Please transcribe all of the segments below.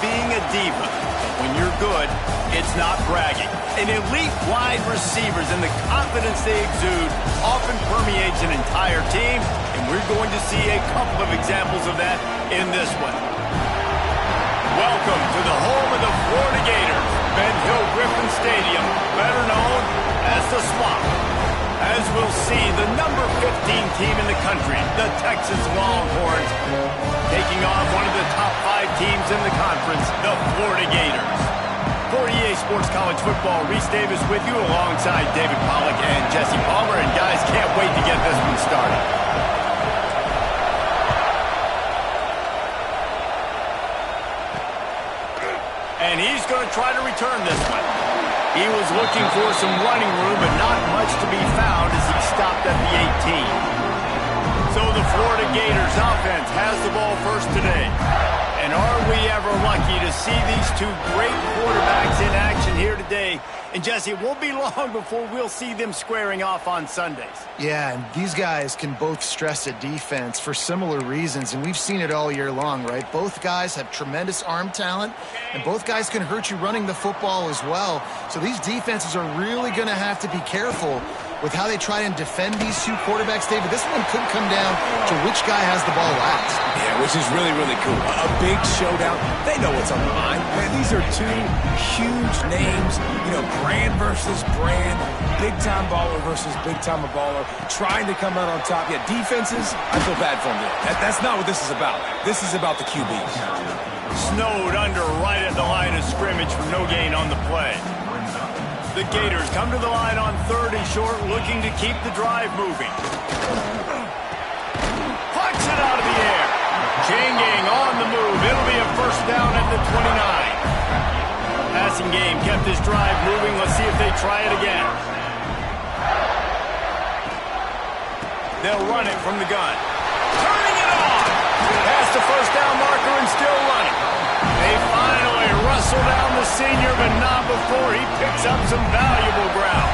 being a diva, but when you're good, it's not bragging. An elite wide receivers and the confidence they exude often permeates an entire team, and we're going to see a couple of examples of that in this one. Welcome to the home of the Florida Gators, Ben Hill Griffin Stadium, better known as the Swamp. As we'll see, the number 15 team in the country, the Texas Longhorns, taking on one of the top 5 teams in the conference, the Florida Gators. For EA Sports College Football, Reese Davis with you alongside David Pollack and Jesse Palmer. And guys, can't wait to get this one started. And he's going to try to return this one. He was looking for some running room, but not much to be found as he stopped at the 18. So the Florida Gators offense has the ball first today. And are we ever lucky to see these two great quarterbacks in action here today? And Jesse, it won't be long before we'll see them squaring off on Sundays. Yeah, and these guys can both stress a defense for similar reasons, and we've seen it all year long, right? Both guys have tremendous arm talent, and both guys can hurt you running the football as well. So these defenses are really going to have to be careful with how they try and defend these two quarterbacks, David. This one could come down to which guy has the ball last. Yeah, which is really, really cool. A big showdown. They know what's on the line. Man, these are two huge names, brand versus brand, big-time baller versus big-time baller, trying to come out on top. Yeah, defenses, I feel bad for them. That's not what this is about. This is about the QBs. Snowed under right at the line of scrimmage for no gain on the play. The Gators come to the line on 3rd and short, looking to keep the drive moving. Pucks it out of the air. Changing on the move. It'll be a first down at the 29. Passing game kept this drive moving. Let's see if they try it again. They'll run it from the gun. Turning it on. Past the first down marker and still running. They finally wrestle down the senior, but not before he picks up some valuable ground.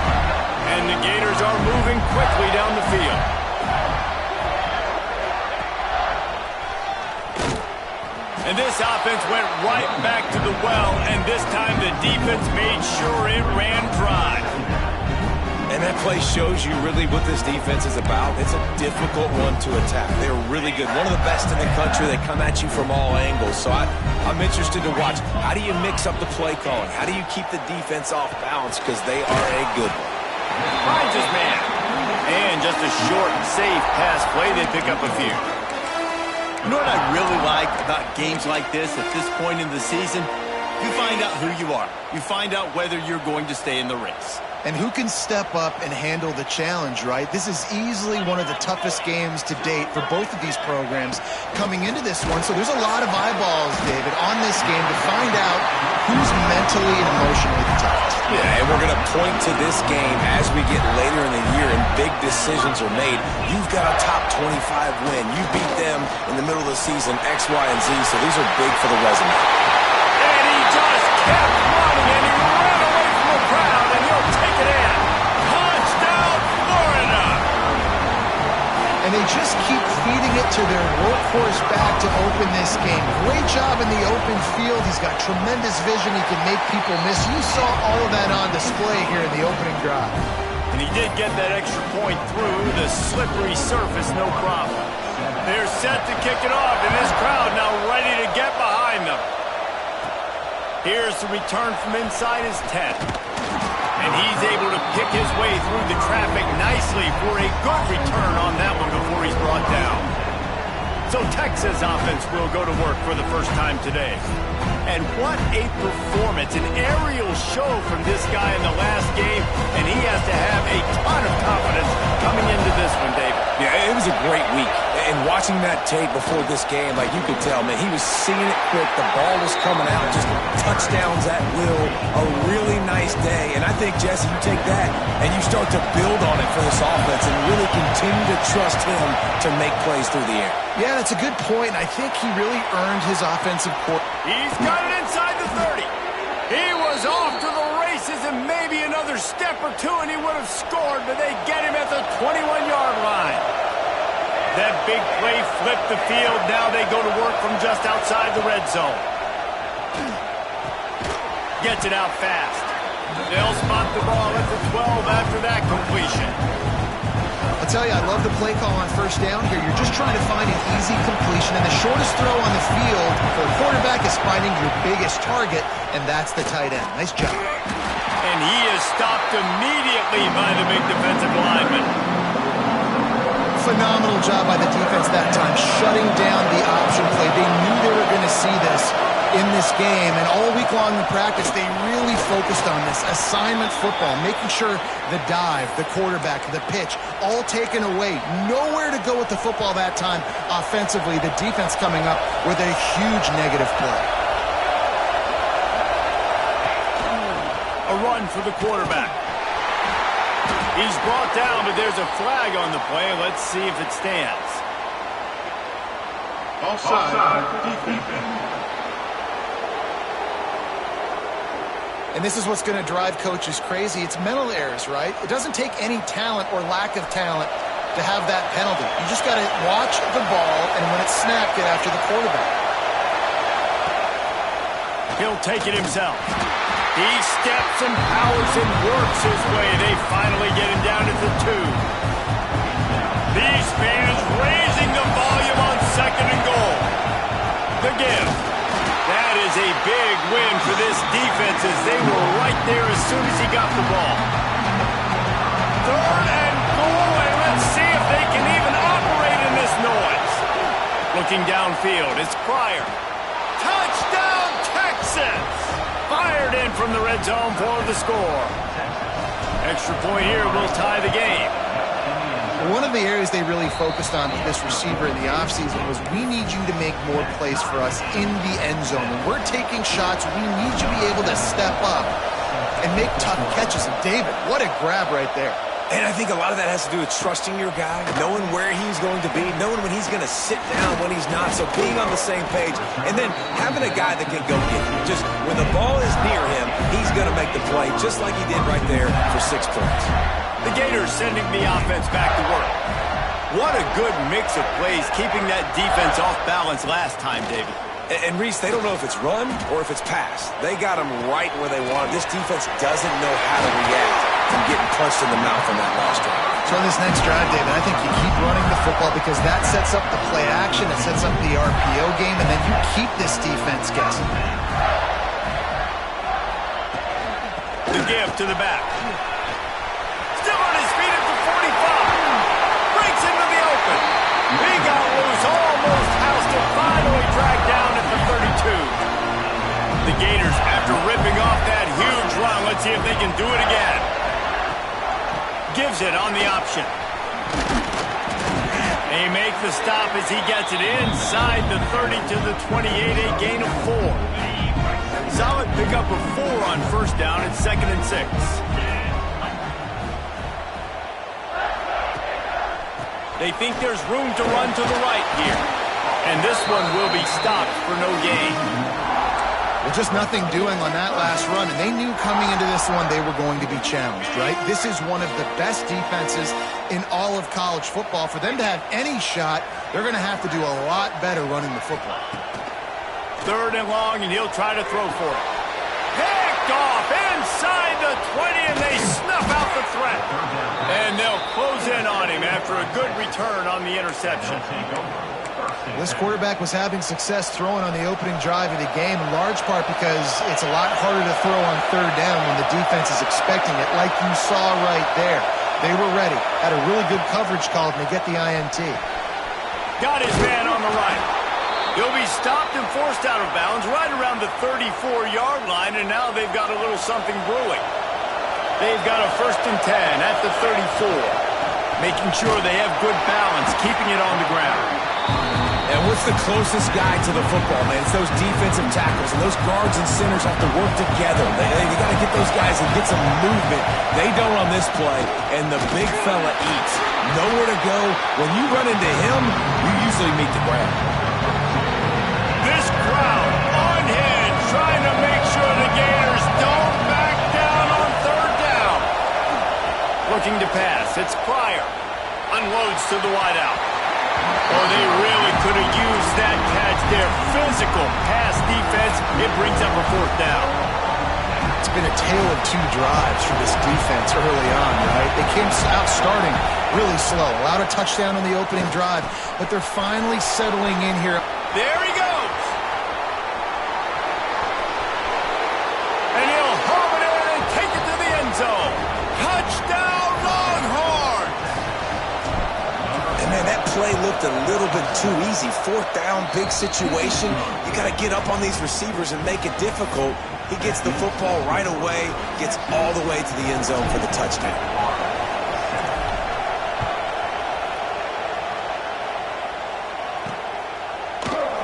And the Gators are moving quickly down the field. And this offense went right back to the well, and this time the defense made sure it ran dry. And that play shows you really what this defense is about. It's a difficult one to attack. They're really good. One of the best in the country. They come at you from all angles. So I'm interested to watch. How do you mix up the play calling? How do you keep the defense off balance? Because they are a good one. Finds his man. And just a short, safe pass play. They pick up a few. You know what I really like about games like this at this point in the season? You find out who you are. You find out whether you're going to stay in the race. And who can step up and handle the challenge, right? This is easily one of the toughest games to date for both of these programs coming into this one. So there's a lot of eyeballs, David, on this game to find out who's mentally and emotionally the toughest. Yeah, and we're going to point to this game as we get later in the year and big decisions are made. You've got a top 25 win. You beat them in the middle of the season, X, Y, and Z. So these are big for the resume. And he just kept running, and he ran away from the crowd, and he'll take it in. Touchdown, Florida! And they just keep feeding it to their workhorse back to open this game. Great job in the open field. He's got tremendous vision. He can make people miss. You saw all of that on display here in the opening drive. And he did get that extra point through the slippery surface, no problem. They're set to kick it off, and this crowd now ready to get behind them. Here's the return from inside his 10. And he's able to pick his way through the traffic nicely for a good return on that one before he's brought down. So Texas offense will go to work for the first time today. And what a performance, an aerial show from this guy in the last game, and he has to have a ton of confidence coming into this one, David. Yeah, it was a great week. And watching that tape before this game, like you could tell, man, he was seeing it quick. The ball was coming out, just touchdowns at will. A really nice day. And I think, Jesse, you take that and you start to build on it for this offense and really continue to trust him to make plays through the air. Yeah, that's a good point. I think he really earned his offensive court. He's got it inside the 30. He was off to the races and maybe another step or two and he would have scored, but they get him at the 21-yard line. That big play flipped the field. Now they go to work from just outside the red zone. Gets it out fast. They'll spot the ball at the 12 after that completion. I'll tell you, I love the play call on first down here. You're just trying to find an easy completion, and the shortest throw on the field for a quarterback is finding your biggest target, and that's the tight end. Nice job. And he is stopped immediately by the big defensive lineman. Phenomenal job by the defense that time, shutting down the option play. They knew they were going to see this in this game, and all week long in practice, they really focused on this assignment football, making sure the dive, the quarterback, the pitch, all taken away. Nowhere to go with the football that time offensively. The defense coming up with a huge negative play. A run for the quarterback. He's brought down, but there's a flag on the play. Let's see if it stands. Offside, defense. And this is what's going to drive coaches crazy. It's mental errors, right? It doesn't take any talent or lack of talent to have that penalty. You just got to watch the ball, and when it's snapped, get after the quarterback. He'll take it himself. He steps and powers and works his way. They finally get him down to the 2. These fans raising the volume on 2nd and goal. The give. That is a big win for this defense as they were right there as soon as he got the ball. 3rd and goal, and let's see if they can even operate in this noise. Looking downfield, it's Pryor. Touchdown, Texans! Fired in from the red zone for the score. Extra point here will tie the game. One of the areas they really focused on with this receiver in the offseason was we need you to make more plays for us in the end zone. When we're taking shots, we need you to be able to step up and make tough catches. And David, what a grab right there. And I think a lot of that has to do with trusting your guy, knowing where he's going to be, knowing when he's going to sit down, when he's not, so being on the same page, and then having a guy that can go get it. Just when the ball is near him, he's going to make the play, just like he did right there for 6 points. The Gators sending the offense back to work. What a good mix of plays, keeping that defense off balance last time, David. And Reese, they don't know if it's run or if it's pass. They got him right where they want him. This defense doesn't know how to react from getting punched in the mouth on that last drive. So on this next drive, David, I think you keep running the football because that sets up the play action, it sets up the RPO game, and then you keep this defense guessing. The give to the back. Still on his feet at the 45. Breaks into the open. He got loose, almost housed it, finally dragged down at the 32. The Gators, after ripping off that huge run, let's see if they can do it again. Gives it on the option. They make the stop as he gets it inside the 30 to the 28, a gain of 4. Solid pickup of 4 on first down and 2nd and 6. They think there's room to run to the right here. And this one will be stopped for no gain. Well, just nothing doing on that last run, and they knew coming into this one they were going to be challenged, right? This is one of the best defenses in all of college football. For them to have any shot, they're going to have to do a lot better running the football. 3rd and long, and he'll try to throw for it. Picked off inside the 20, and they snuff out the threat. And they'll close in on him after a good return on the interception. This quarterback was having success throwing on the opening drive of the game, in large part because it's a lot harder to throw on 3rd down when the defense is expecting it, like you saw right there. They were ready, had a really good coverage call, and they get the INT. Got his man on the right. He'll be stopped and forced out of bounds right around the 34-yard line, and now they've got a little something brewing. They've got a 1st and 10 at the 34, making sure they have good balance, keeping it on the ground. And what's the closest guy to the football, man? It's those defensive tackles, and those guards and centers have to work together. They got to get those guys and get some movement. They don't on this play, and the big fella eats. Nowhere to go. When you run into him, you usually meet the ground. This crowd unhinged, trying to make sure the Gators don't back down on 3rd down. Looking to pass, it's Pryor. Unloads to the wideout. Oh, they really could have used that catch there. Physical pass defense. It brings up a fourth down. It's been a tale of two drives for this defense early on, right? They came out starting really slow, allowed a touchdown on the opening drive, but they're finally settling in here. There he goes. And he'll home it in and take it to the end zone. Touchdown, Longhorns! And man, that play looked a little bit too easy. Fourth down, big situation. You got to get up on these receivers and make it difficult. He gets the football right away, gets all the way to the end zone for the touchdown.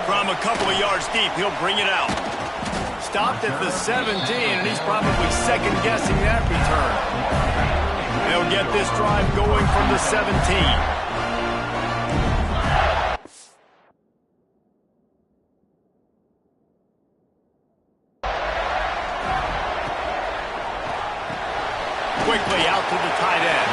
From a couple of yards deep, he'll bring it out. Stopped at the 17, and he's probably second-guessing that return. They'll get this drive going from the 17. Quickly out to the tight end.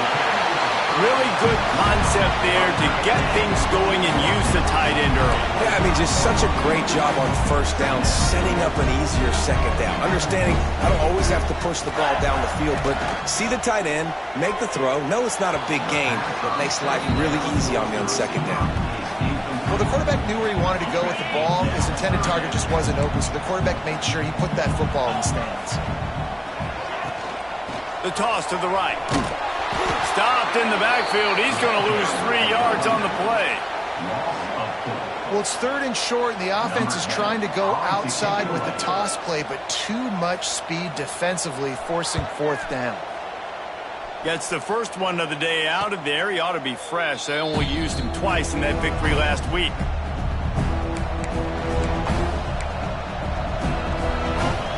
Really good concept there to get things going and use the tight end early. Yeah, I mean, just such a great job on first down, setting up an easier second down. Understanding I don't always have to push the ball down the field, but see the tight end, make the throw. No, it's not a big gain, but makes life really easy on me on second down. Well, the quarterback knew where he wanted to go with the ball. His intended target just wasn't open, so the quarterback made sure he put that football in the stands. The toss to the right. Stopped in the backfield. He's going to lose 3 yards on the play. Well, it's third and short, and the offense is trying to go outside with the toss play, but too much speed defensively, forcing fourth down. Gets the first one of the day out of there. He ought to be fresh. They only used him twice in that victory last week.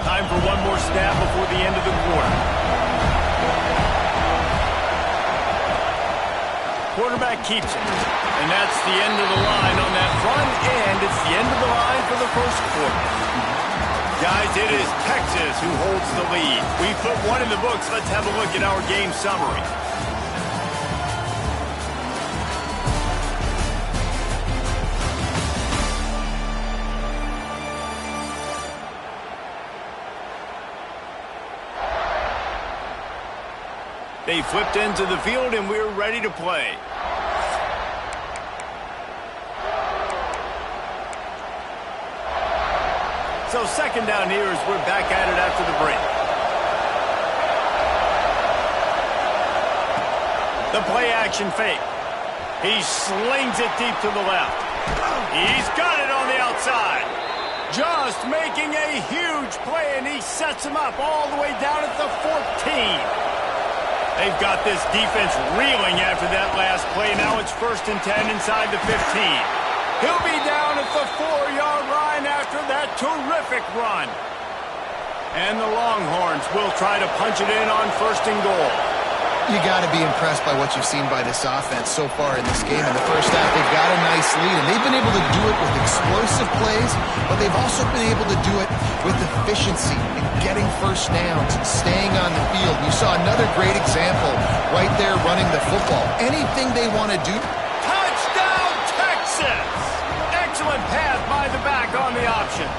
Time for one more snap before the end of the quarter. Quarterback keeps it. And that's the end of the line on that front end. It's the end of the line for the first quarter. Guys, it is Texas who holds the lead. We put one in the books. Let's have a look at our game summary. They flipped into the field, and we're ready to play. So second down here as we're back at it after the break. The play action fake. He slings it deep to the left. He's got it on the outside. Just making a huge play, and he sets him up all the way down at the 14. They've got this defense reeling after that last play. Now it's 1st and 10 inside the 15. He'll be down at the 4-yard line after that terrific run. And the Longhorns will try to punch it in on 1st and goal. You got to be impressed by what you've seen by this offense so far in this game. In the first half, they've got a nice lead, and they've been able to do it with explosive plays, but they've also been able to do it with efficiency and getting first downs and staying on the field. You saw another great example right there running the football. Anything they want to do. Touchdown, Texas! Excellent pass by the back on the option.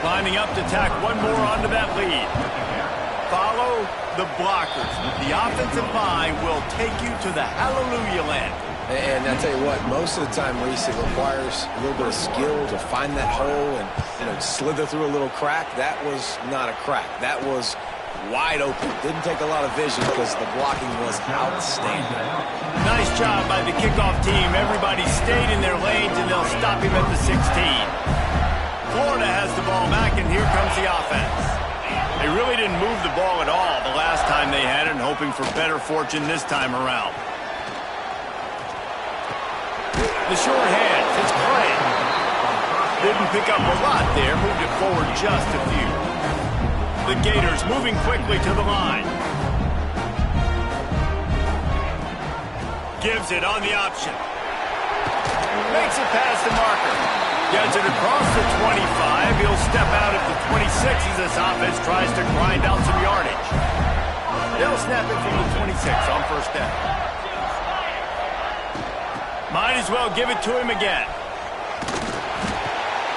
Lining up to tack one more onto that lead. Follow the blockers. The offensive line will take you to the hallelujah land. And I tell you what, most of the time, Reese, it requires a little bit of skill to find that hole and, slither through a little crack. That was not a crack. That was wide open. Didn't take a lot of vision because the blocking was outstanding. Nice job by the kickoff team. Everybody stayed in their lanes, and they'll stop him at the 16. Florida has the ball back, and here comes the offense. They really didn't move the ball at all the last time they had it, and hoping for better fortune this time around. The short hands, it's Clay. Didn't pick up a lot there, moved it forward just a few. The Gators moving quickly to the line. Gives it on the option. Makes it past the marker. Gets it across the 25. He'll step out at the 26 as this offense tries to grind out some yardage. They'll snap it from the 26 on 1st down. Might as well give it to him again.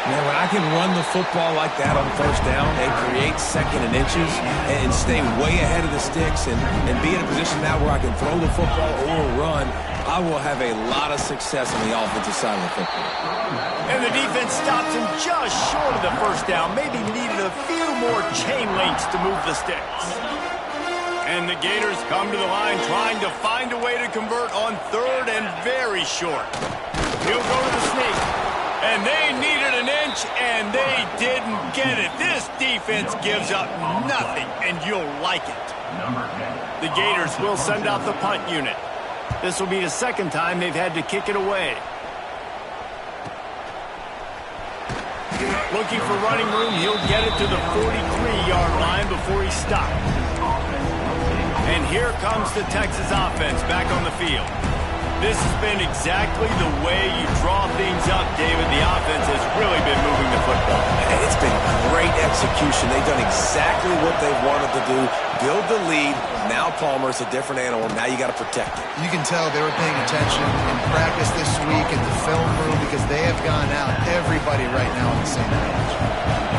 Man, when I can run the football like that on first down and create second and inches and stay way ahead of the sticks and be in a position now where I can throw the football or run, I will have a lot of success on the offensive side of the football. And the defense stops him just short of the first down. Maybe needed a few more chain links to move the sticks. And the Gators come to the line trying to find a way to convert on third and very short. He'll go to the sneak. And they needed an inch, and they didn't get it. This defense gives up nothing, and you'll like it. The Gators will send out the punt unit. This will be the second time they've had to kick it away. Looking for running room, he'll get it to the 43-yard line before he stopped. And here comes the Texas offense back on the field. This has been exactly the way you draw things up, David. The offense has really been moving the football. And it's been great execution. They've done exactly what they've wanted to do. Build the lead. Now Palmer's a different animal. Now you got to protect it. You can tell they were paying attention in practice this week in the film room because they have gone out. Everybody right now on the same page.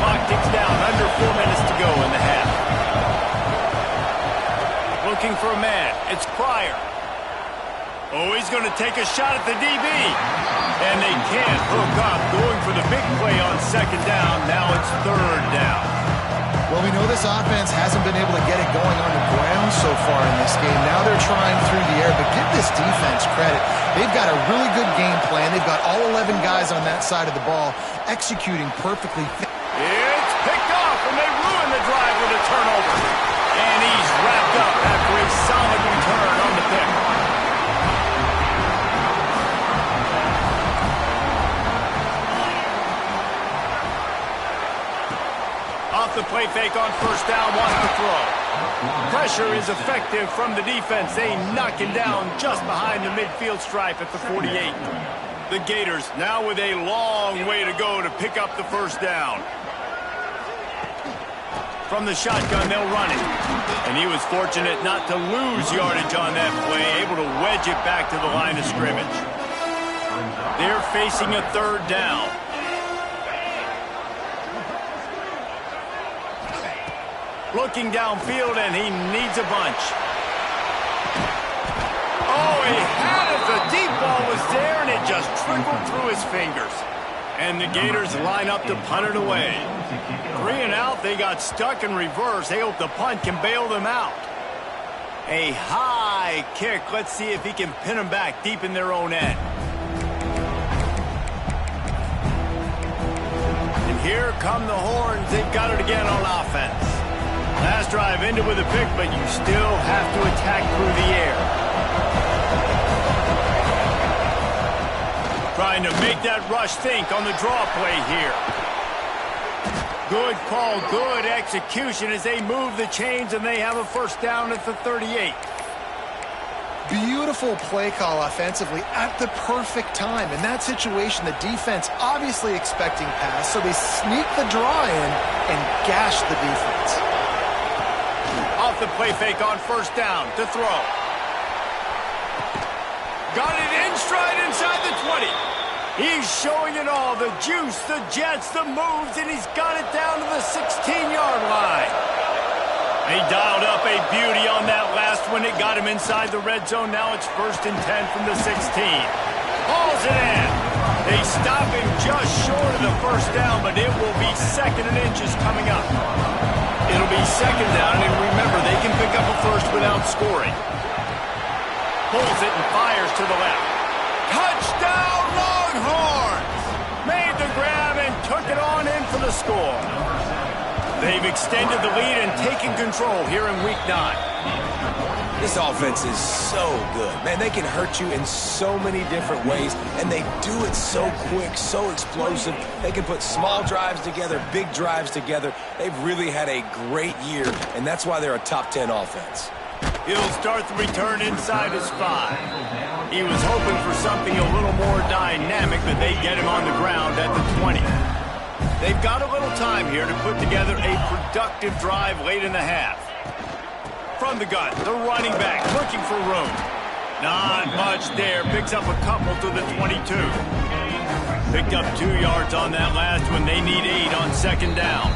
Clock ticks down. Under 4 minutes to go in the half. Looking for a man. It's Pryor. Oh, he's going to take a shot at the DB. And they can't hook up. Going for the big play on second down. Now it's third down. Well, we know this offense hasn't been able to get it going on the ground so far in this game. Now they're trying through the air, but give this defense credit. They've got a really good game plan. They've got all 11 guys on that side of the ball executing perfectly. It's picked off, and they ruin the drive with a turnover. And he's wrapped up after a solid return on the pick. Off the play fake on first down, wants to throw. Pressure is effective from the defense. They knock him down just behind the midfield stripe at the 48. The Gators now with a long way to go to pick up the first down. From the shotgun, they'll run it. And he was fortunate not to lose yardage on that play, able to wedge it back to the line of scrimmage. They're facing a third down. Looking downfield, and he needs a bunch. Oh, he had it. The deep ball was there, and it just trickled through his fingers. And the Gators line up to punt it away. 3 and out, they got stuck in reverse. They hope the punt can bail them out. A high kick. Let's see if he can pin them back deep in their own end. And here come the horns. They've got it again on offense. Last drive ended with a pick, but you still have to attack through the air. Trying to make that rush think on the draw play here. Good call, good execution as they move the chains, and they have a first down at the 38. Beautiful play call offensively at the perfect time. In that situation, the defense obviously expecting pass, so they sneak the draw in and gash the defense. Off the play fake on first down to throw. Got it in stride inside the 20. He's showing it all, the juice, the jets, the moves, and he's got it down to the 16-yard line. He dialed up a beauty on that last one. It got him inside the red zone. Now it's 1st and 10 from the 16. Hauls it in. They stop him just short of the first down, but it will be 2nd and inches coming up. It'll be 2nd down, and remember, they can pick up a first without scoring. Pulls it and fires to the left. Touchdown, Longhorns! Made the grab and took it on in for the score. They've extended the lead and taken control here in Week 9. This offense is so good. Man, they can hurt you in so many different ways, and they do it so quick, so explosive. They can put small drives together, big drives together. They've really had a great year, and that's why they're a top 10 offense. He'll start the return inside his 5. He was hoping for something a little more dynamic, but they get him on the ground at the 20. They've got a little time here to put together a productive drive late in the half. From the gun, the running back looking for room. Not much there. Picks up a couple to the 22. Picked up 2 yards on that last one. They need 8 on second down.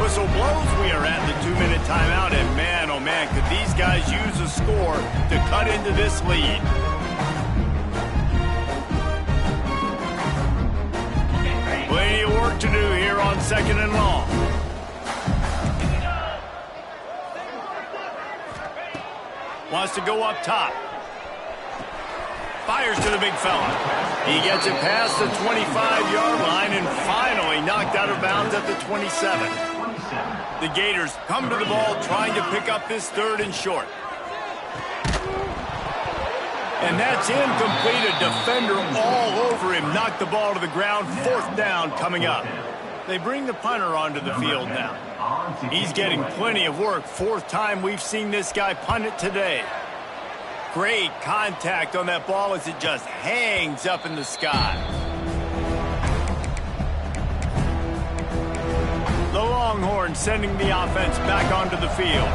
Whistle blows. We are at the 2-minute timeout. And man, oh man, could these guys use a score to cut into this lead. Plenty of work to do here on second and long. Wants to go up top. Fires to the big fella. He gets it past the 25-yard line and finally knocked out of bounds at the 27. The Gators come to the ball trying to pick up this 3rd and short. And that's incomplete. A defender all over him. Knocked the ball to the ground. 4th down coming up. They bring the punter onto the field now. He's getting plenty of work. 4th time we've seen this guy punt it today. Great contact on that ball as it just hangs up in the sky. The Longhorns sending the offense back onto the field.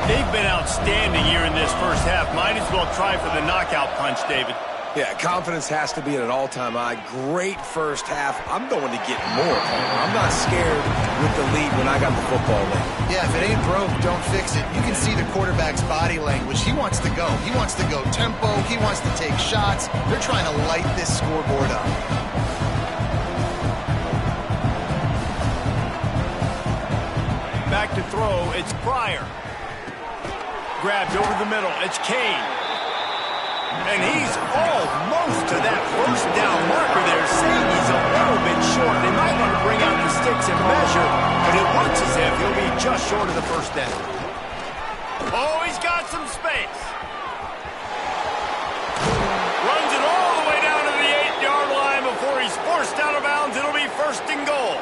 They've been outstanding here in this first half. Might as well try for the knockout punch, David. Yeah, confidence has to be at an all-time high. Great first half. I'm going to get more. I'm not scared with the lead when I got the football in. Yeah, if it ain't broke, don't fix it. You can see the quarterback's body language. He wants to go. He wants to go tempo. He wants to take shots. They're trying to light this scoreboard up. Back to throw, it's Pryor. Grabbed over the middle, it's Kane. And he's almost to that first down marker there, saying he's a little bit short. They might want to bring out the sticks and measure, but it looks as if he'll be just short of the first down. Oh, he's got some space. Runs it all the way down to the 8-yard line before he's forced out of bounds. It'll be 1st and goal.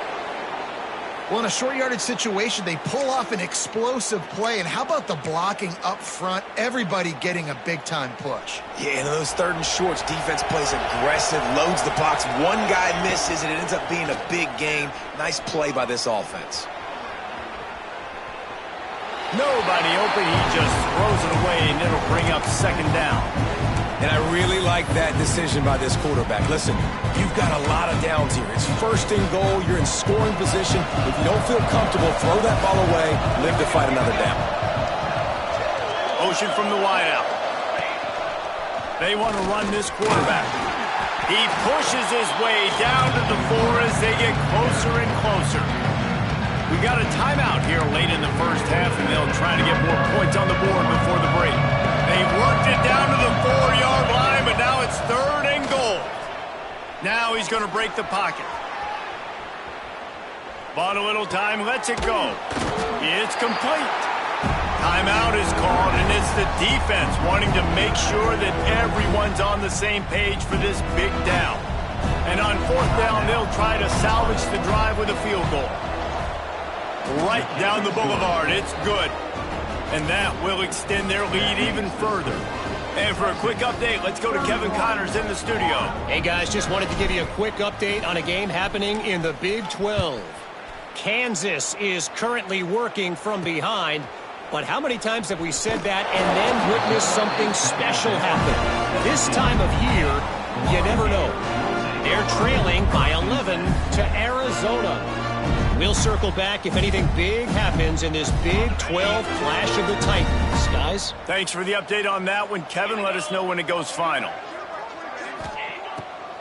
Well, in a short yardage situation, they pull off an explosive play. And how about the blocking up front? Everybody getting a big-time push. Yeah, and those 3rd and shorts, defense plays aggressive, loads the box. One guy misses, and it ends up being a big gain. Nice play by this offense. Nobody open. He just throws it away, and it'll bring up 2nd down. And I really like that decision by this quarterback. Listen, you've got a lot of downs here. It's 1st and goal. You're in scoring position. If you don't feel comfortable, throw that ball away. Live to fight another down. Motion from the wideout. They want to run this quarterback. He pushes his way down to the 4 as they get closer and closer. We got a timeout here late in the first half, and they'll try to get more points on the board before the break. They worked it down to the 4-yard line, but now it's 3rd and goal. Now he's going to break the pocket. Bought a little time, lets it go. It's complete. Timeout is called, and it's the defense wanting to make sure that everyone's on the same page for this big down. And on 4th down, they'll try to salvage the drive with a field goal. Right down the boulevard, it's good. And that will extend their lead even further. And for a quick update, let's go to Kevin Connors in the studio. Hey, guys, just wanted to give you a quick update on a game happening in the Big 12. Kansas is currently working from behind, but how many times have we said that and then witnessed something special happen? This time of year, you never know. They're trailing by 11 to Arizona. We'll circle back if anything big happens in this Big 12 Clash of the Titans. Guys? Thanks for the update on that one, Kevin. Let us know when it goes final.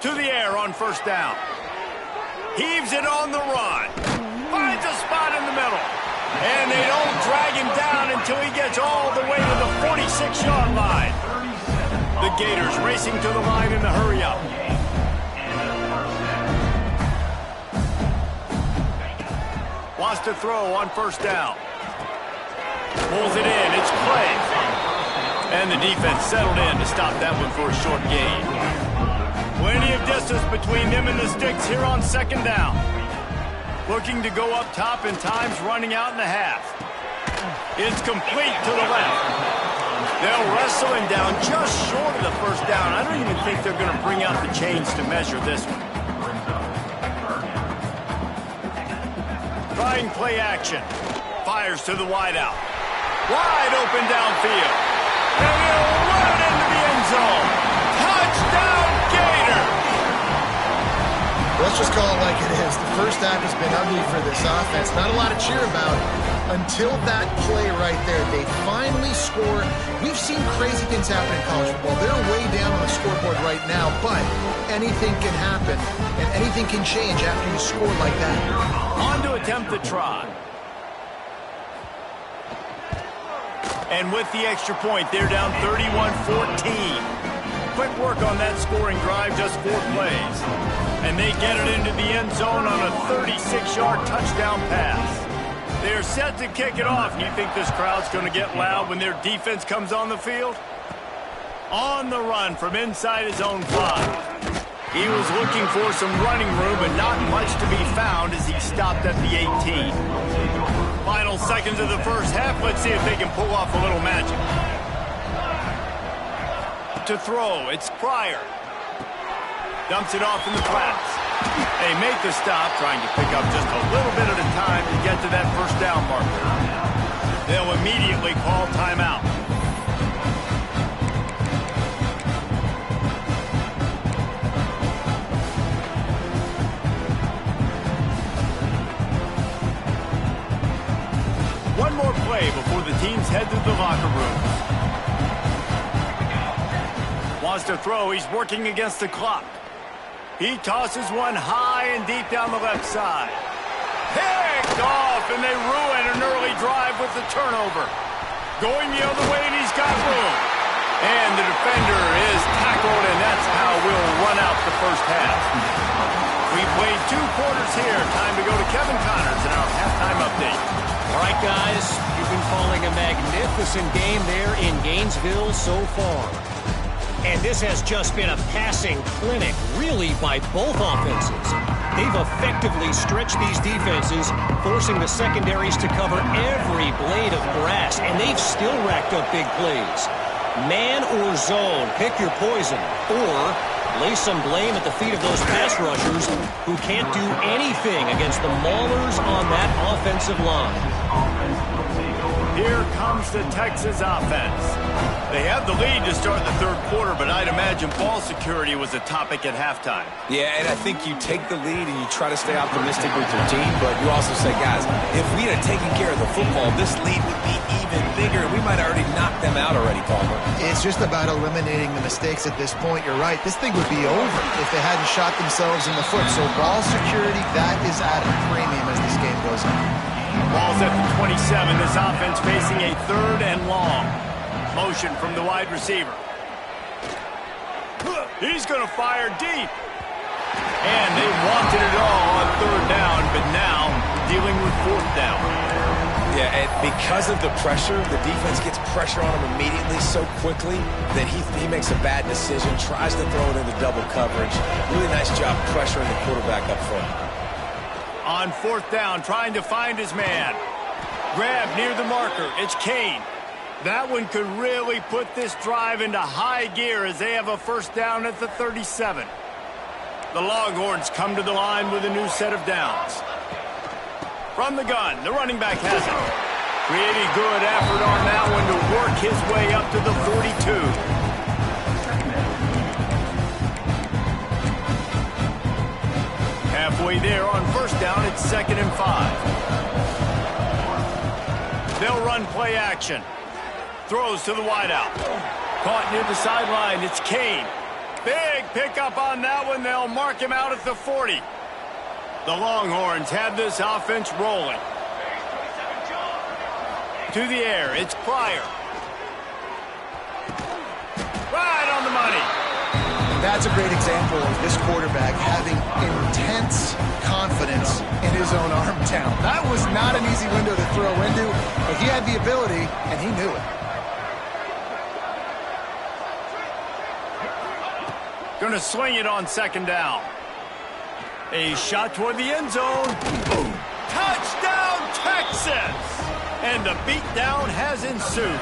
To the air on 1st down. Heaves it on the run. Finds a spot in the middle. And they don't drag him down until he gets all the way to the 46-yard line. The Gators racing to the line in the hurry-up. Wants to throw on 1st down. Pulls it in. It's Clay. And the defense settled in to stop that one for a short gain. Plenty of distance between them and the sticks here on 2nd down. Looking to go up top, and time's running out in the half. It's complete to the left. They'll wrestle him down just short of the 1st down. I don't even think they're going to bring out the chains to measure this one. Trying play action. Fires to the wideout. Wide open downfield. And he'll run it into the end zone. let's just call it like it is. The first half has been ugly for this offense. Not a lot to cheer about until that play right there. They finally score. We've seen crazy things happen in college football. They're way down on the scoreboard right now, but anything can happen, and anything can change after you score like that. On to attempt the try. And with the extra point, they're down 31-14. Quick work on that scoring drive, just 4 plays. And they get it into the end zone on a 36-yard touchdown pass. They're set to kick it off. You think this crowd's going to get loud when their defense comes on the field? On the run from inside his own 5. He was looking for some running room, but not much to be found as he stopped at the 18. Final seconds of the first half. Let's see if they can pull off a little magic. To throw, it's Pryor. Dumps it off in the flats. They make the stop, trying to pick up just a little bit at a time to get to that first down marker. They'll immediately call timeout. One more play before the teams head to the locker rooms. Wants to throw. He's working against the clock. He tosses one high and deep down the left side. Picked off, and they ruin an early drive with the turnover. Going the other way, and he's got room. And the defender is tackled, and that's how we'll run out the first half. We played 2 quarters here. Time to go to Kevin Connors in our halftime update. All right, guys, you've been calling a magnificent game there in Gainesville so far. And this has just been a passing clinic, really, by both offenses. They've effectively stretched these defenses, forcing the secondaries to cover every blade of grass, and they've still racked up big plays. Man or zone, pick your poison, or lay some blame at the feet of those pass rushers who can't do anything against the maulers on that offensive line. Here comes the Texas offense. They have the lead to start the third quarter, but I'd imagine ball security was a topic at halftime. Yeah, and I think you take the lead and you try to stay optimistic with your team, but you also say, guys, if we had taken care of the football, this lead would be even bigger. We might have already knocked them out already, Palmer. It's just about eliminating the mistakes at this point. You're right. This thing would be over if they hadn't shot themselves in the foot. So ball security, that is at a premium as this game goes on. Ball's at the 27. This offense facing a 3rd and long. Motion from the wide receiver. He's going to fire deep. And they wanted it all on 3rd down, but now dealing with 4th down. Yeah, and because of the pressure, the defense gets pressure on him immediately so quickly that he makes a bad decision, tries to throw it into double coverage. Really nice job pressuring the quarterback up front. On 4th down, trying to find his man. Grab near the marker. It's Kane. That one could really put this drive into high gear as they have a first down at the 37. The Longhorns come to the line with a new set of downs. From the gun, the running back has it. Pretty good effort on that one to work his way up to the 42. Halfway there on first down, it's 2nd and 5. They'll run play action. Throws to the wideout. Caught near the sideline, it's Kane. Big pickup on that one. They'll mark him out at the 40. The Longhorns have this offense rolling. To the air, it's Pryor. Right on the money. That's a great example of this quarterback having intense confidence in his own arm talent. That was not an easy window to throw into, but he had the ability, and he knew it. Going to sling it on 2nd down. A shot toward the end zone. Boom. Touchdown, Texas! And the beatdown has ensued.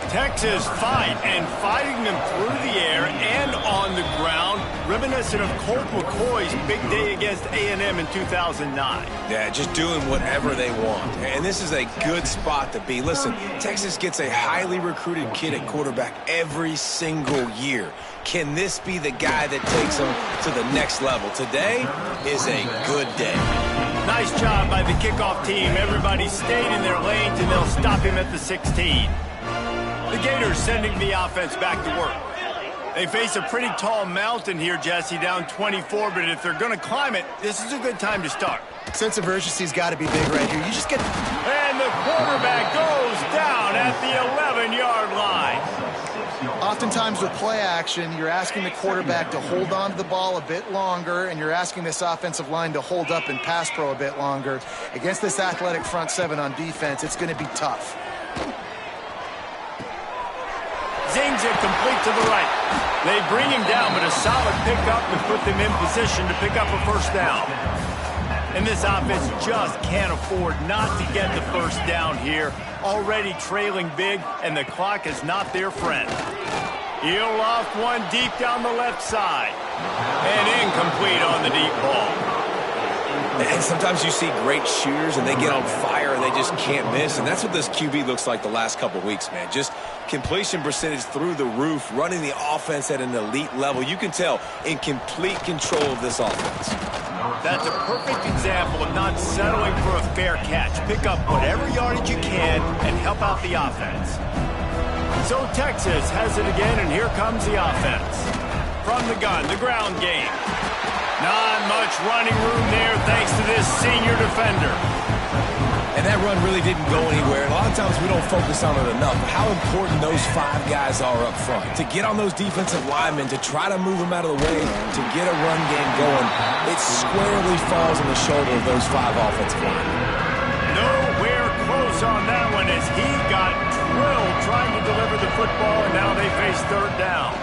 Texas fighting them through the air and on the ground, reminiscent of Colt McCoy's big day against A&M in 2009. Yeah, just doing whatever they want. And this is a good spot to be. Listen, Texas gets a highly recruited kid at quarterback every single year. Can this be the guy that takes them to the next level? Today is a good day. Nice job by the kickoff team. Everybody stayed in their lanes, and they'll stop him at the 16. The Gators sending the offense back to work. They face a pretty tall mountain here, Jesse, down 24, but if they're going to climb it, this is a good time to start. Sense of urgency's got to be big right here. You just get... And the quarterback goes down at the 11-yard line. Oftentimes with play action, you're asking the quarterback to hold on to the ball a bit longer, and you're asking this offensive line to hold up and pass pro a bit longer. Against this athletic front seven on defense, it's going to be tough. Zings it complete to the right. They bring him down, but a solid pickup to put them in position to pick up a first down. And this offense just can't afford not to get the first down here. Already trailing big, and the clock is not their friend. He'll loft one deep down the left side. And incomplete on the deep ball. And sometimes you see great shooters, and they get on fire, and they just can't miss. And that's what this QB looks like the last couple weeks, man. Just completion percentage through the roof, running the offense at an elite level. You can tell in complete control of this offense. That's a perfect example of not settling for a fair catch. Pick up whatever yardage you can and help out the offense. So Texas has it again, and here comes the offense. From the gun, the ground game. Not much running room there thanks to this senior defender. And that run really didn't go anywhere. A lot of times we don't focus on it enough. How important those five guys are up front. To get on those defensive linemen, to try to move them out of the way, to get a run game going, it squarely falls on the shoulder of those five offensive linemen. Nowhere close on that one as he got drilled trying to deliver the football, and now they face third down.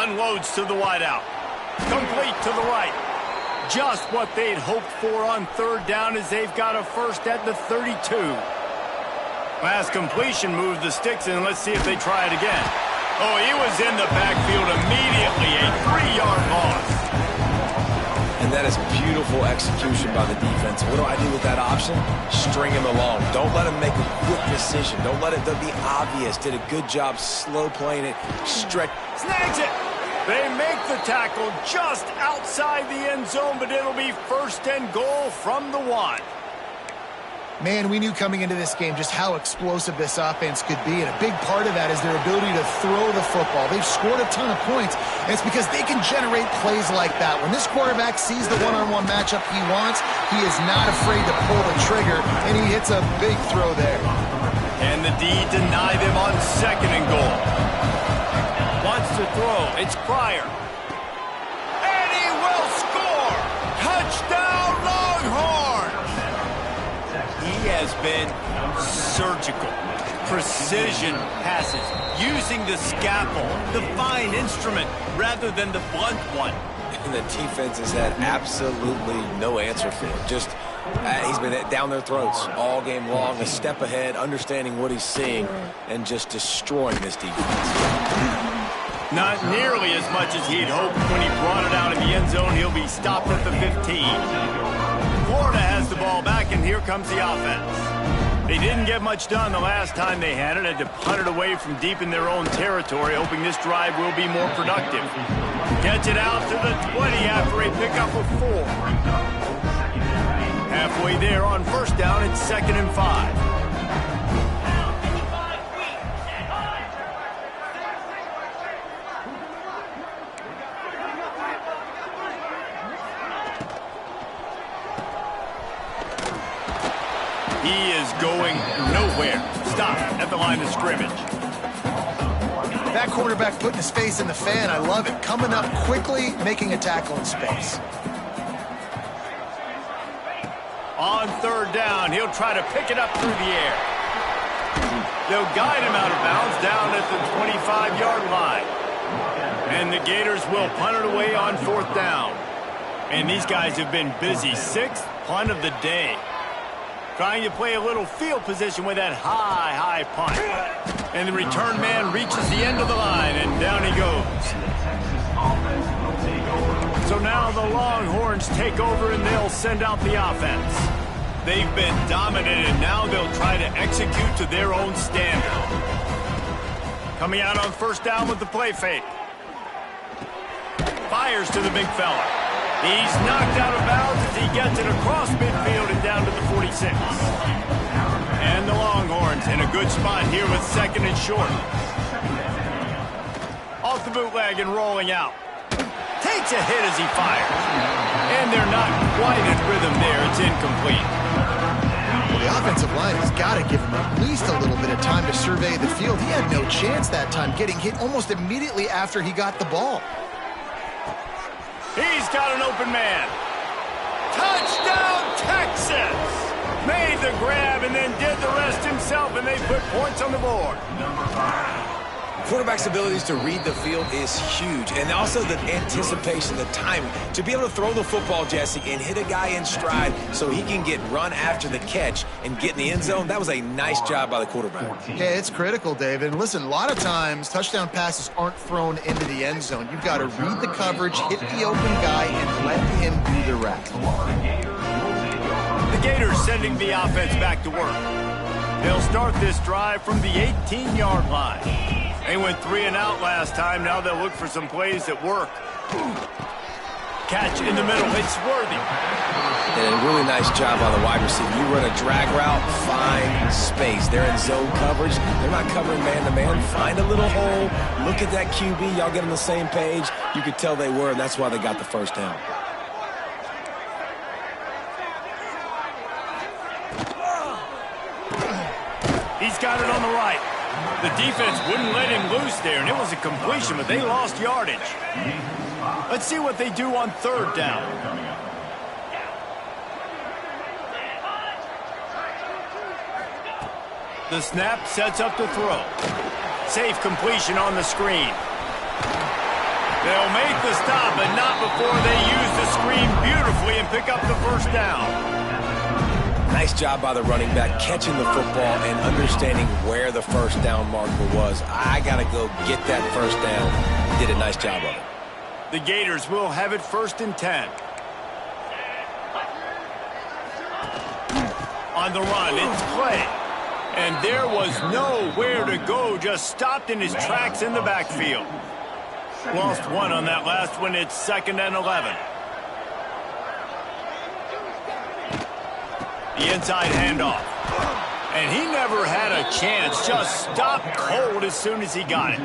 Unloads to the wideout. Complete to the right. Just what they'd hoped for on third down as they've got a first at the 32. Last completion moved the sticks, and let's see if they try it again. Oh, he was in the backfield immediately. A 3-yard loss. And that is beautiful execution by the defense. What do I do with that option? String him along. Don't let him make a quick decision. Don't let it be obvious. Did a good job slow playing it. Stretch. Snags it. They make the tackle just outside the end zone, but it'll be first and goal from the 1. Man, we knew coming into this game just how explosive this offense could be, and a big part of that is their ability to throw the football. They've scored a ton of points, and it's because they can generate plays like that. When this quarterback sees the one-on-one matchup he wants, he is not afraid to pull the trigger, and he hits a big throw there. And the D deny them on second and goal. Wants to throw. It's Pryor. And he will score! Touchdown, Longhorns! He has been surgical. Precision passes. Using the scalpel, the fine instrument, rather than the blunt one. And the defense has had absolutely no answer for him. Just, he's been down their throats all game long, a step ahead, understanding what he's seeing, and just destroying this defense. Not nearly as much as he'd hoped when he brought it out in the end zone. He'll be stopped at the 15. Florida has the ball back, and here comes the offense. They didn't get much done the last time they had it. Had to punt it away from deep in their own territory, hoping this drive will be more productive. Gets it out to the 20 after a pickup of 4. Halfway there on first down, it's 2nd and 5. He is going nowhere. Stop at the line of scrimmage. That quarterback putting his face in the fan, I love it. Coming up quickly, making a tackle in space. On third down, he'll try to pick it up through the air. They'll guide him out of bounds down at the 25-yard line. And the Gators will punt it away on fourth down. And these guys have been busy. 6th punt of the day. Trying to play a little field position with that high punt. And the return man reaches the end of the line, and down he goes. So now the Longhorns take over, and they'll send out the offense. They've been dominant, and now they'll try to execute to their own standard. Coming out on first down with the play fake. Fires to the big fella. He's knocked out of bounds as he gets it across midfield and down to the 46. And the Longhorns in a good spot here with second and short. Off the bootleg and rolling out. Takes a hit as he fires. And they're not quite in rhythm there. It's incomplete. Well, the offensive line has got to give him at least a little bit of time to survey the field. He had no chance that time, getting hit almost immediately after he got the ball. He's got an open man. Touchdown, Texas! Made the grab and then did the rest himself, and they put points on the board. Quarterback's abilities to read the field is huge, and also the anticipation, the timing. To be able to throw the football, Jesse, and hit a guy in stride so he can get run after the catch and get in the end zone, that was a nice job by the quarterback. Yeah, it's critical, David. And listen, a lot of times touchdown passes aren't thrown into the end zone. You've got to read the coverage, hit the open guy, and let him do the rest. The Gators sending the offense back to work. They'll start this drive from the 18-yard line. They went 3 and out last time. Now they'll look for some plays that work. Catch in the middle. It's worthy. And a really nice job on the wide receiver. You run a drag route, find space. They're in zone coverage. They're not covering man-to-man. Find a little hole. Look at that QB. Y'all get on the same page. You could tell they were, and that's why they got the first down. He's got it on the right. The defense wouldn't let him loose there, and it was a completion, but they lost yardage. Let's see what they do on third down. The snap sets up the throw. Safe completion on the screen. They'll make the stop, but not before they use the screen beautifully and pick up the first down. Nice job by the running back, catching the football and understanding where the first down marker was. I got to go get that first down. He did a nice job of it. The Gators will have it 1st and 10. On the run, it's play. And there was nowhere to go, just stopped in his tracks in the backfield. Lost one on that last one. It's 2nd and 11. The inside handoff. And he never had a chance. Just stopped cold as soon as he got it.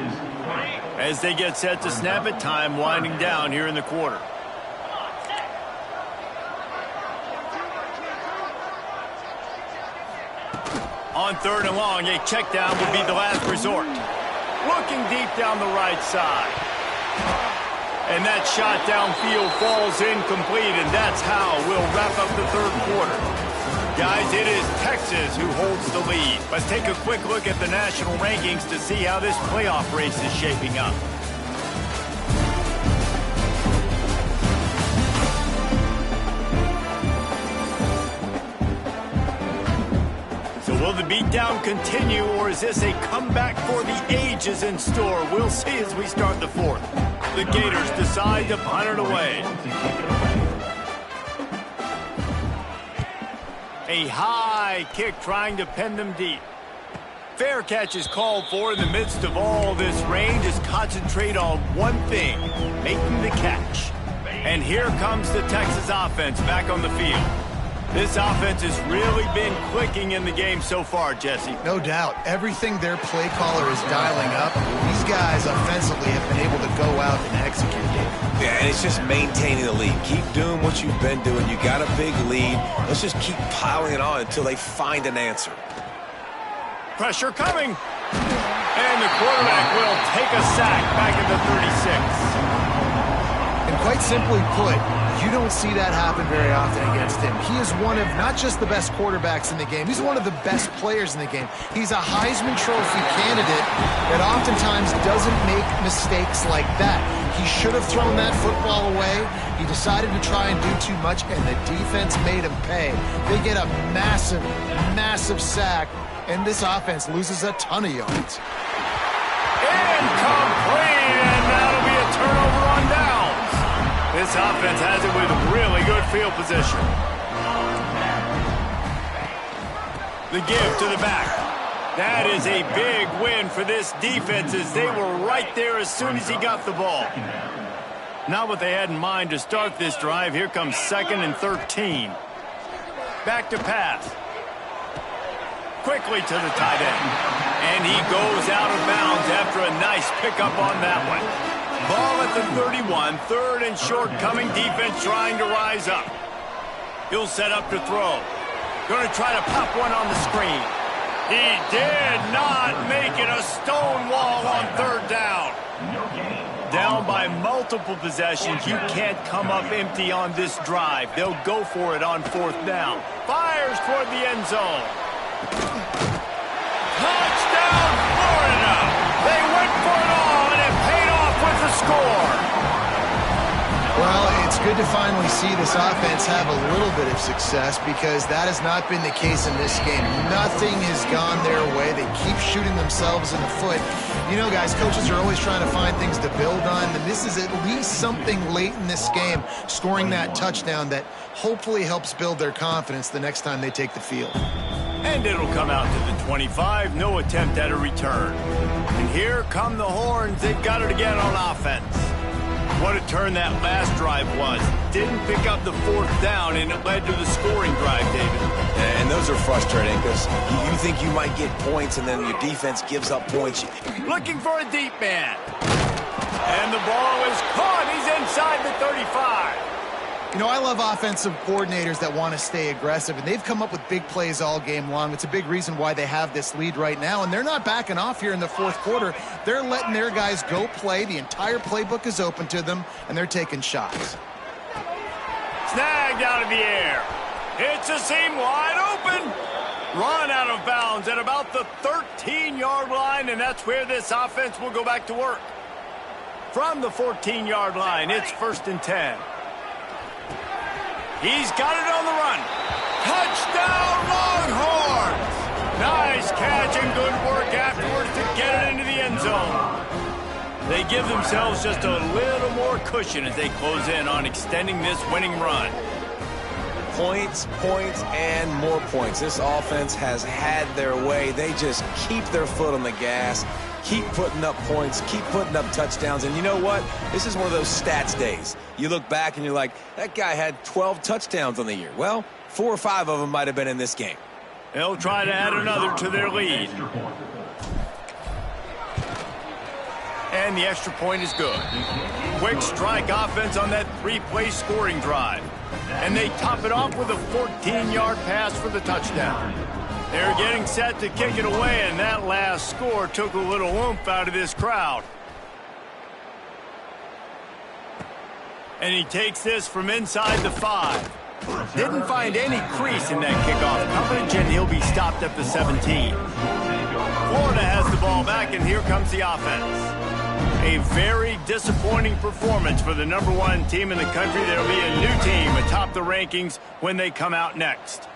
As they get set to snap it, time winding down here in the quarter. On 3rd and long, a check down would be the last resort. Looking deep down the right side. And that shot downfield falls incomplete, and that's how we'll wrap up the 3rd quarter. Guys, it is Texas who holds the lead. Let's take a quick look at the national rankings to see how this playoff race is shaping up. So will the beatdown continue, or is this a comeback for the ages in store? We'll see as we start the 4th. The Gators decide to punt it away. A high kick trying to pin them deep. Fair catch is called for in the midst of all this rain. Just concentrate on one thing, making the catch. And here comes the Texas offense back on the field. This offense has really been clicking in the game so far, Jesse. No doubt. Everything their play caller is dialing up, these guys offensively have been able to go out and execute. Yeah, and it's just maintaining the lead. Keep doing what you've been doing. You got a big lead. Let's just keep piling it on until they find an answer. Pressure coming. And the quarterback will take a sack back at the 36. And quite simply put, you don't see that happen very often against him. He is one of not just the best quarterbacks in the game, he's one of the best players in the game. He's a Heisman Trophy candidate that oftentimes doesn't make mistakes like that. He should have thrown that football away. He decided to try and do too much, and the defense made him pay. They get a massive, massive sack, and this offense loses a ton of yards. Incomplete, and that'll be a turnover on downs. This offense has it with really good field position. The give to the back. That is a big win for this defense as they were right there as soon as he got the ball. Not what they had in mind to start this drive. Here comes 2nd and 13. Back to pass. Quickly to the tight end. And he goes out of bounds after a nice pickup on that one. Ball at the 31, 3rd and short coming. Defense trying to rise up. He'll set up to throw. Going to try to pop one on the screen. He did not make it. A stone wall on 3rd down. Down by multiple possessions. You can't come up empty on this drive. They'll go for it on 4th down. Fires toward the end zone. Touchdown, Florida! They went for it all, and it paid off with the score. Well, it's good to finally see this offense have a little bit of success because that has not been the case in this game. Nothing has gone their way. They keep shooting themselves in the foot. You know, guys, coaches are always trying to find things to build on, and this is at least something late in this game, scoring that touchdown that hopefully helps build their confidence the next time they take the field. And it'll come out to the 25. No attempt at a return. And here come the horns. They've got it again on offense. What a turn that last drive was. Didn't pick up the 4th down, and it led to the scoring drive, David. And those are frustrating because you think you might get points, and then your defense gives up points. Looking for a deep man. And the ball is caught. He's inside the 35. You know, I love offensive coordinators that want to stay aggressive, and they've come up with big plays all game long. It's a big reason why they have this lead right now, and they're not backing off here in the 4th quarter. They're letting their guys go play. The entire playbook is open to them, and they're taking shots. Snagged out of the air. It's a seam wide open. Run out of bounds at about the 13-yard line, and that's where this offense will go back to work. From the 14-yard line, it's 1st and 10. He's got it on the run. Touchdown, Longhorns! Nice catch and good work afterwards to get it into the end zone. They give themselves just a little more cushion as they close in on extending this winning run. Points, points, and more points. This offense has had their way. They just keep their foot on the gas, keep putting up points, keep putting up touchdowns. And you know what? This is one of those stats days. You look back and you're like, that guy had 12 touchdowns on the year. Well, 4 or 5 of them might have been in this game. They'll try to add another to their lead. And the extra point is good. Quick strike offense on that 3-play scoring drive. And they top it off with a 14-yard pass for the touchdown. They're getting set to kick it away, and that last score took a little oomph out of this crowd. And he takes this from inside the 5. Didn't find any crease in that kickoff coverage, and he'll be stopped at the 17. Florida has the ball back, and here comes the offense. A very disappointing performance for the #1 team in the country. There'll be a new team atop the rankings when they come out next.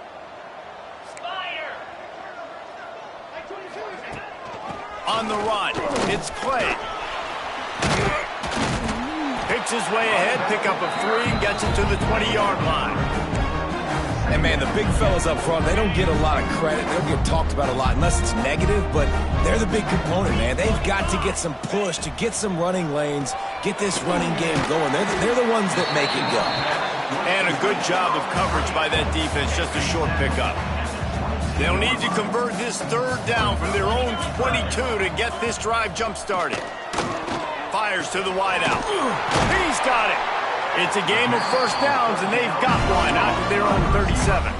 On the run, it's Clay. Picks his way ahead, pick up a 3, and gets it to the 20-yard line. And, man, the big fellas up front, they don't get a lot of credit. They don't get talked about a lot unless it's negative, but they're the big component, man. They've got to get some push, to get some running lanes, get this running game going. They're the ones that make it go. And a good job of coverage by that defense, just a short pickup. They'll need to convert this 3rd down from their own 22 to get this drive jump-started. Fires to the wideout. He's got it. It's a game of 1st downs, and they've got one out of their own 37.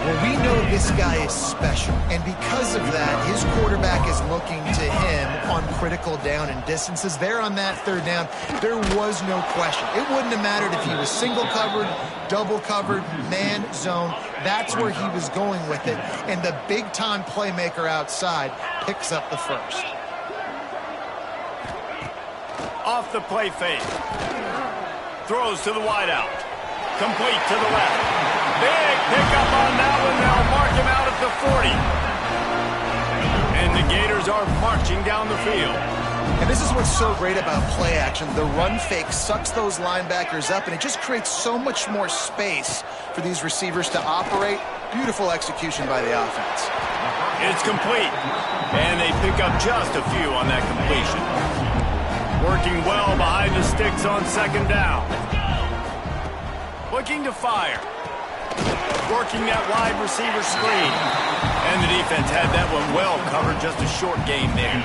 Well, we know this guy is special, and because of that, his quarterback is looking to him on critical down and distances. There on that third down, there was no question. It wouldn't have mattered if he was single covered, double covered, man, zone. That's where he was going with it, and the big-time playmaker outside picks up the first. Off the play fake. Throws to the wideout. Complete to the left. Big pickup on that one. They'll mark him out at the 40. And the Gators are marching down the field. And this is what's so great about play action. The run fake sucks those linebackers up, and it just creates so much more space for these receivers to operate. Beautiful execution by the offense. It's complete. And they pick up just a few on that completion. Working well behind the sticks on second down. Looking to fire. Working that wide receiver screen. And the defense had that one well covered, just a short gain there.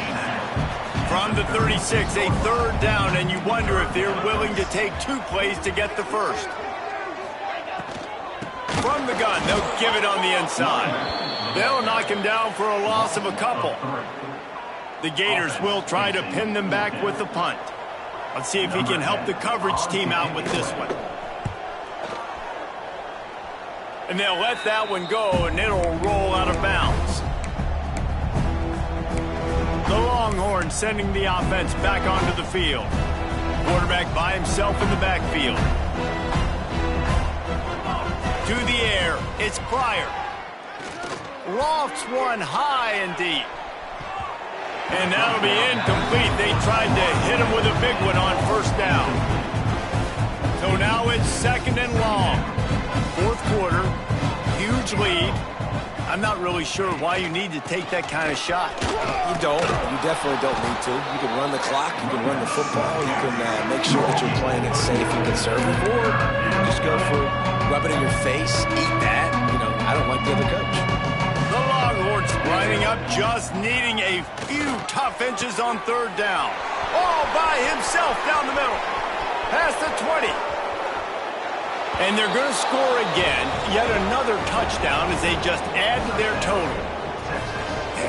From the 36, a third down, and you wonder if they're willing to take 2 plays to get the first. From the gun, they'll give it on the inside. They'll knock him down for a loss of a couple. The Gators will try to pin them back with the punt. Let's see if he can help the coverage team out with this one. And they'll let that one go, and it'll roll out of bounds. The Longhorns sending the offense back onto the field. Quarterback by himself in the backfield. To the air, it's Pryor. Lofts one high and deep. And that'll be incomplete. They tried to hit him with a big one on first down. So now it's second and long. Fourth quarter, huge lead. I'm not really sure why you need to take that kind of shot. You don't. You definitely don't need to. You can run the clock. You can run the football. You can make sure that you're playing it safe and conservative. Or just go for rub it in your face, eat that. You know, I don't like the other coach. The Longhorns lining up, just needing a few tough inches on third down. All by himself down the middle. Past the 20. And they're going to score again. Yet another touchdown as they just add to their total.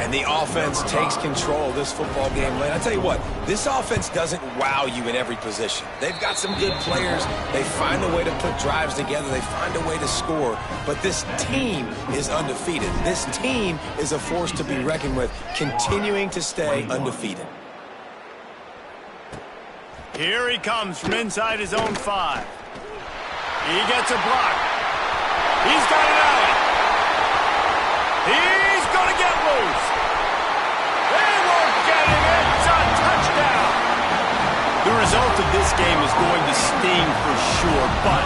And the offense takes control of this football game late. I tell you what, this offense doesn't wow you in every position. They've got some good players. They find a way to put drives together. They find a way to score. But this team is undefeated. This team is a force to be reckoned with, continuing to stay undefeated. Here he comes from inside his own 5. He gets a block. He's got it out. He's going to get loose. They won't get him. It's a touchdown. The result of this game is going to sting for sure, but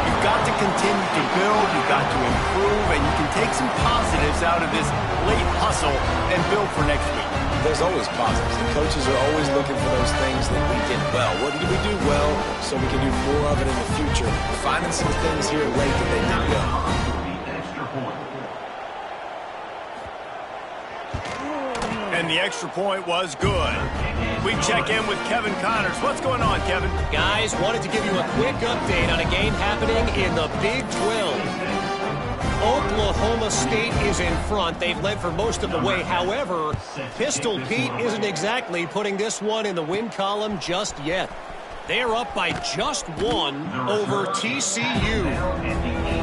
you've got to continue to build, you've got to improve, and you can take some positives out of this late hustle and build for next week. There's always positives. The coaches are always looking for those things that we did well. What did we do well so we can do more of it in the future? Finding some things here late that they did well. And the extra point was good. We check in with Kevin Connors. What's going on, Kevin? Guys, wanted to give you a quick update on a game happening in the Big 12. Oklahoma State is in front. They've led for most of the way. However, Pistol Pete isn't exactly putting this one in the win column just yet. They're up by just 1 over TCU.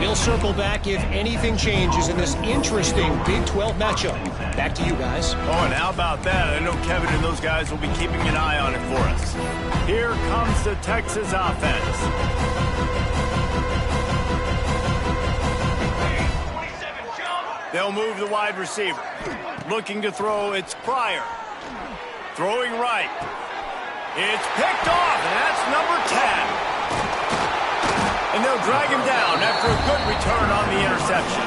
We'll circle back if anything changes in this interesting Big 12 matchup. Back to you guys. Oh, and how about that? I know Kevin and those guys will be keeping an eye on it for us. Here comes the Texas offense. They'll move the wide receiver. Looking to throw, it's Pryor. Throwing right. It's picked off, and that's number 10. And they'll drag him down after a good return on the interception.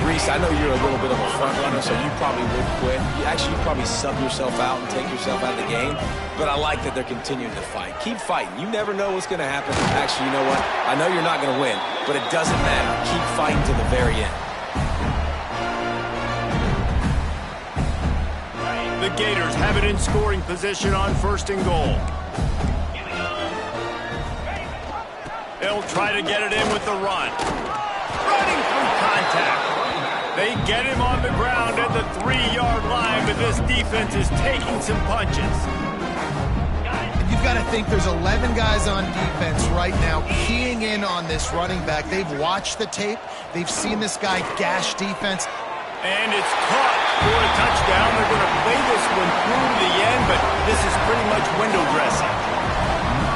Reese, I know you're a little bit of a front runner, so you probably would quit. You'd probably sub yourself out and take yourself out of the game. But I like that they're continuing to fight. Keep fighting. You never know what's going to happen. Actually, you know what? I know you're not going to win, but it doesn't matter. Keep fighting to the very end. The Gators have it in scoring position on 1st and goal. They'll try to get it in with the run. Running through contact. attack. They get him on the ground at the 3-yard line, but this defense is taking some punches. You've got to think there's 11 guys on defense right now keying in on this running back. They've watched the tape. They've seen this guy gash defense. And it's caught for a touchdown. They're going to play this one through to the end, but this is pretty much window dressing.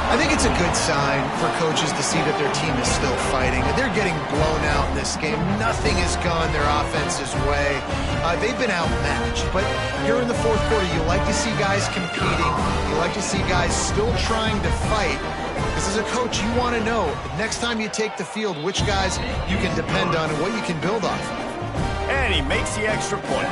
I think it's a good sign for coaches to see that their team is still fighting. They're getting blown out in this game. Nothing has gone their offense's way. They've been outmatched. But here in the fourth quarter, you like to see guys competing. You like to see guys still trying to fight. Because as a coach, you want to know, next time you take the field, which guys you can depend on and what you can build off. And he makes the extra point.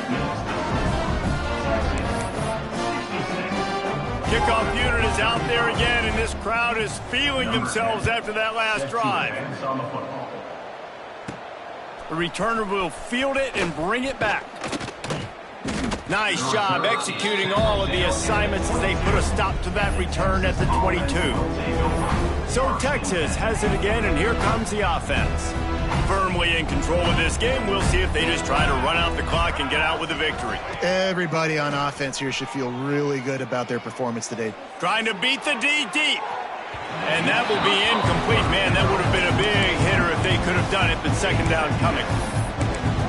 Kickoff unit is out there again, and this crowd is feeling themselves after that last drive. The returner will field it and bring it back. Nice job executing all of the assignments as they put a stop to that return at the 22. So Texas has it again, and here comes the offense. Firmly in control of this game. We'll see if they just try to run out the clock and get out with a victory. Everybody on offense here should feel really good about their performance today. Trying to beat the D deep. And that will be incomplete. Man, that would have been a big hitter if they could have done it, but second down coming.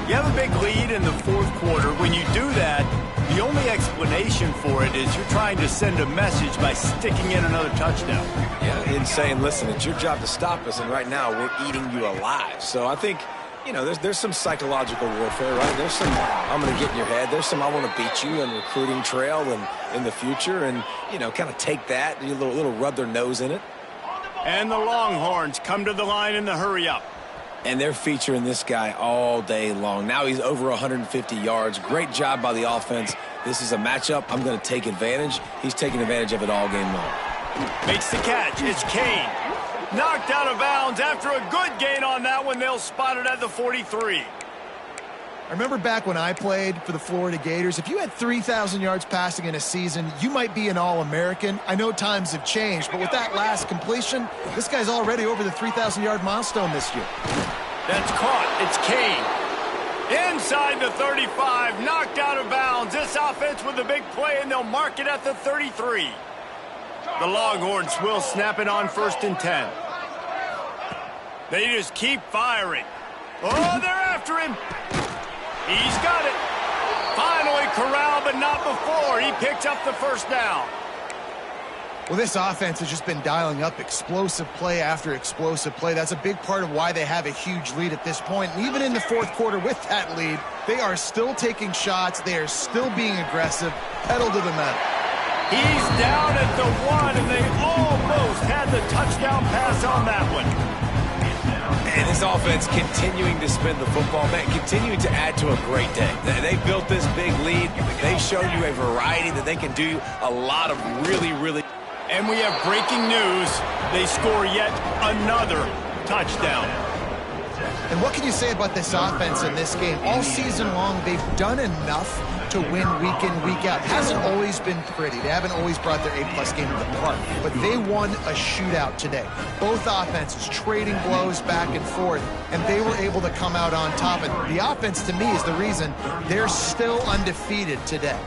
You have a big lead in the fourth quarter. When you do that, the only explanation for it is you're trying to send a message by sticking in another touchdown. Yeah, and saying, listen, it's your job to stop us, and right now we're eating you alive. So I think, you know, there's some psychological warfare, right? There's some, I'm going to get in your head. There's some, I want to beat you on recruiting trail and in the future, and, you know, kind of take that, a little rub their nose in it. And the Longhorns come to the line in the hurry-up. And they're featuring this guy all day long. Now he's over 150 yards. Great job by the offense. This is a matchup. I'm going to take advantage. He's taking advantage of it all game long. Makes the catch. It's Kane. Knocked out of bounds after a good gain on that one. They'll spot it at the 43. I remember back when I played for the Florida Gators, if you had 3,000 yards passing in a season, you might be an All-American. I know times have changed, but with that last completion, this guy's already over the 3,000-yard milestone this year. That's caught. It's Kane. Inside the 35, knocked out of bounds. This offense with a big play, and they'll mark it at the 33. The Longhorns will snap it on 1st and 10. They just keep firing. Oh, they're after him. He's got it. Finally corralled, but not before. He picks up the first down. Well, this offense has just been dialing up explosive play after explosive play. That's a big part of why they have a huge lead at this point. And even in the fourth quarter with that lead, they are still taking shots. They are still being aggressive. Pedal to the metal. He's down at the 1, and they almost had the touchdown pass on that one. And this offense continuing to spin the football, man, continuing to add to a great day. They built this big lead. They showed you a variety that they can do a lot of really. And we have breaking news. They score yet another touchdown. And what can you say about this offense in this game? All season long, they've done enough to win week in, week out. It hasn't always been pretty. They haven't always brought their A-plus game to the park. But they won a shootout today. Both offenses trading blows back and forth, and they were able to come out on top. And the offense, to me, is the reason they're still undefeated today.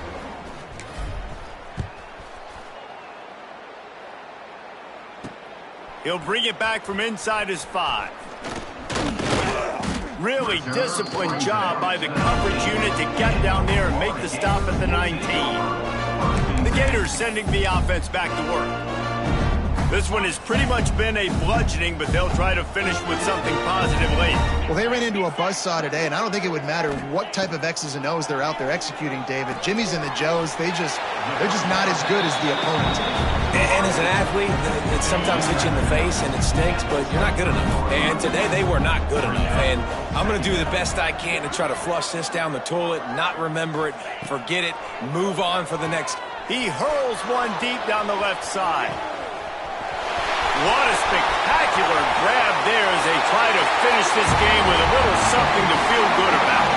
He'll bring it back from inside his 5. Really disciplined job by the coverage unit to get down there and make the stop at the 19. The Gators sending the offense back to work. This one has pretty much been a bludgeoning, but they'll try to finish with something positive late. Well, they ran into a buzzsaw today, and I don't think it would matter what type of X's and O's they're out there executing, David. Jimmy's and the Joes, they're just not as good as the opponent. And as an athlete, it sometimes hits you in the face and it stinks, but you're not good enough. And today they were not good enough. And I'm going to do the best I can to try to flush this down the toilet, not remember it, forget it, move on for the next. He hurls one deep down the left side. What a spectacular grab there as they try to finish this game with a little something to feel good about.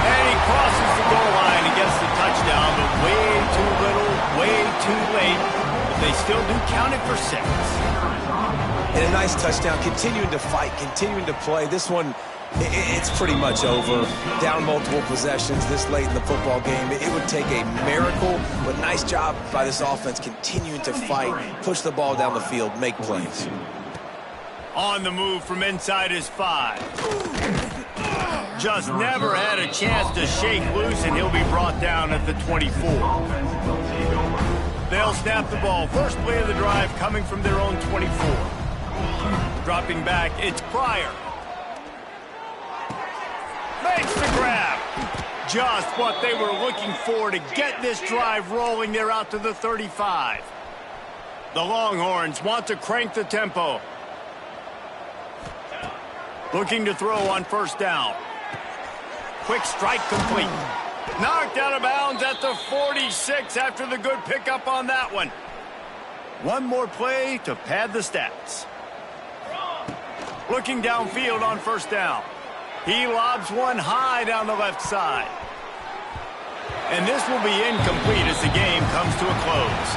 And he crosses the goal line and gets the touchdown, but way too little, way too late. But they still do count it for 6. And a nice touchdown, continuing to fight, continuing to play. This one, It's pretty much over. Down multiple possessions this late in the football game. It would take a miracle, but nice job by this offense continuing to fight, push the ball down the field, make plays. On the move from inside his 5. Just never had a chance to shake loose, and he'll be brought down at the 24. They'll snap the ball. First play of the drive coming from their own 24. Dropping back, it's Pryor. Makes the grab. Just what they were looking for to get this drive rolling. They're out to the 35. The Longhorns want to crank the tempo. Looking to throw on first down. Quick strike complete. Knocked out of bounds at the 46 after the good pickup on that one. One more play to pad the stats. Looking downfield on first down. He lobs one high down the left side. And this will be incomplete as the game comes to a close.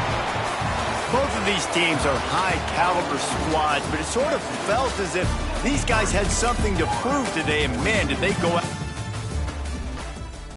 Both of these teams are high-caliber squads, but it sort of felt as if these guys had something to prove today, and man, did they go out.